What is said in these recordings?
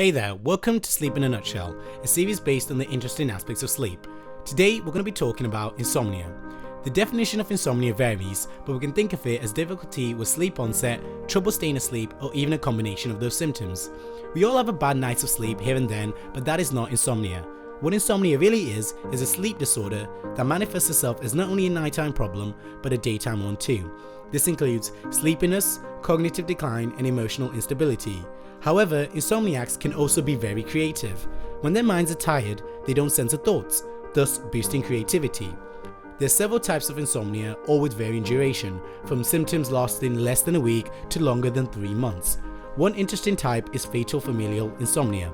Hey there, welcome to Sleep in a Nutshell, a series based on the interesting aspects of sleep. Today we're going to be talking about insomnia. The definition of insomnia varies, but we can think of it as difficulty with sleep onset, trouble staying asleep, or even a combination of those symptoms. We all have a bad night of sleep here and then, but that is not insomnia. What insomnia really is a sleep disorder that manifests itself as not only a nighttime problem, but a daytime one too. This includes sleepiness, cognitive decline, and emotional instability. However, insomniacs can also be very creative. When their minds are tired, they don't censor thoughts, thus boosting creativity. There are several types of insomnia, all with varying duration, from symptoms lasting less than a week to longer than 3 months. One interesting type is fatal familial insomnia.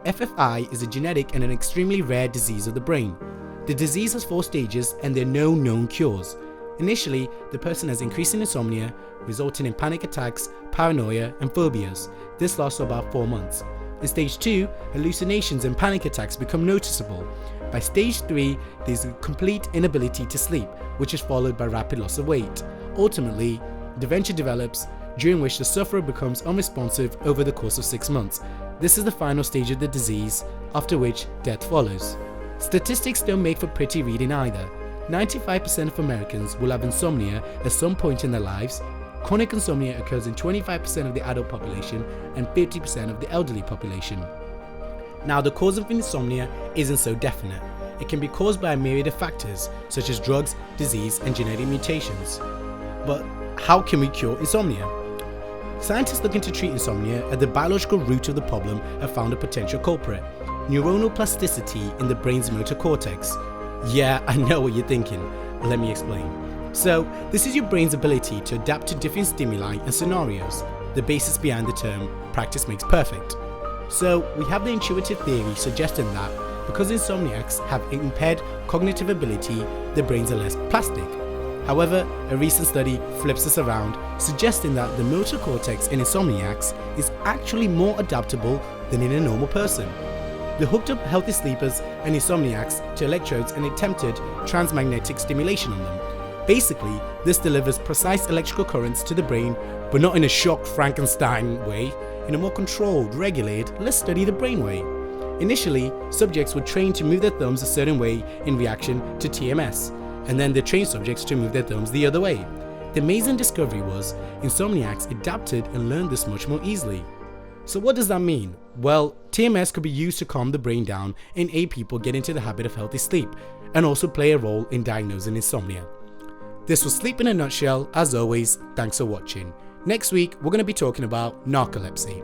FFI is a genetic and an extremely rare disease of the brain. The disease has 4 stages and there are no known cures. Initially, the person has increasing insomnia, resulting in panic attacks, paranoia, and phobias. This lasts for about 4 months. In stage 2, hallucinations and panic attacks become noticeable. By stage 3, there is a complete inability to sleep, which is followed by rapid loss of weight. Ultimately, dementia develops, during which the sufferer becomes unresponsive over the course of 6 months. This is the final stage of the disease, after which death follows. Statistics don't make for pretty reading either. 95% of Americans will have insomnia at some point in their lives. Chronic insomnia occurs in 25% of the adult population and 50% of the elderly population. Now, the cause of insomnia isn't so definite. It can be caused by a myriad of factors, such as drugs, disease, and genetic mutations. But how can we cure insomnia? Scientists looking to treat insomnia at the biological root of the problem have found a potential culprit: neuronal plasticity in the brain's motor cortex. Yeah, I know what you're thinking. Let me explain. So, this is your brain's ability to adapt to different stimuli and scenarios, the basis behind the term practice makes perfect. So, we have the intuitive theory suggesting that because insomniacs have impaired cognitive ability, their brains are less plastic. However, a recent study flips this around, suggesting that the motor cortex in insomniacs is actually more adaptable than in a normal person. They hooked up healthy sleepers and insomniacs to electrodes and attempted transmagnetic stimulation on them. Basically, this delivers precise electrical currents to the brain, but not in a shocked Frankenstein way, in a more controlled, regulated, let's study the brain way. Initially, subjects were trained to move their thumbs a certain way in reaction to TMS, and then they trained subjects to move their thumbs the other way. The amazing discovery was insomniacs adapted and learned this much more easily. So what does that mean? Well, TMS could be used to calm the brain down and aid people get into the habit of healthy sleep, and also play a role in diagnosing insomnia. This was Sleep in a Nutshell. As always, thanks for watching. Next week, we're going to be talking about narcolepsy.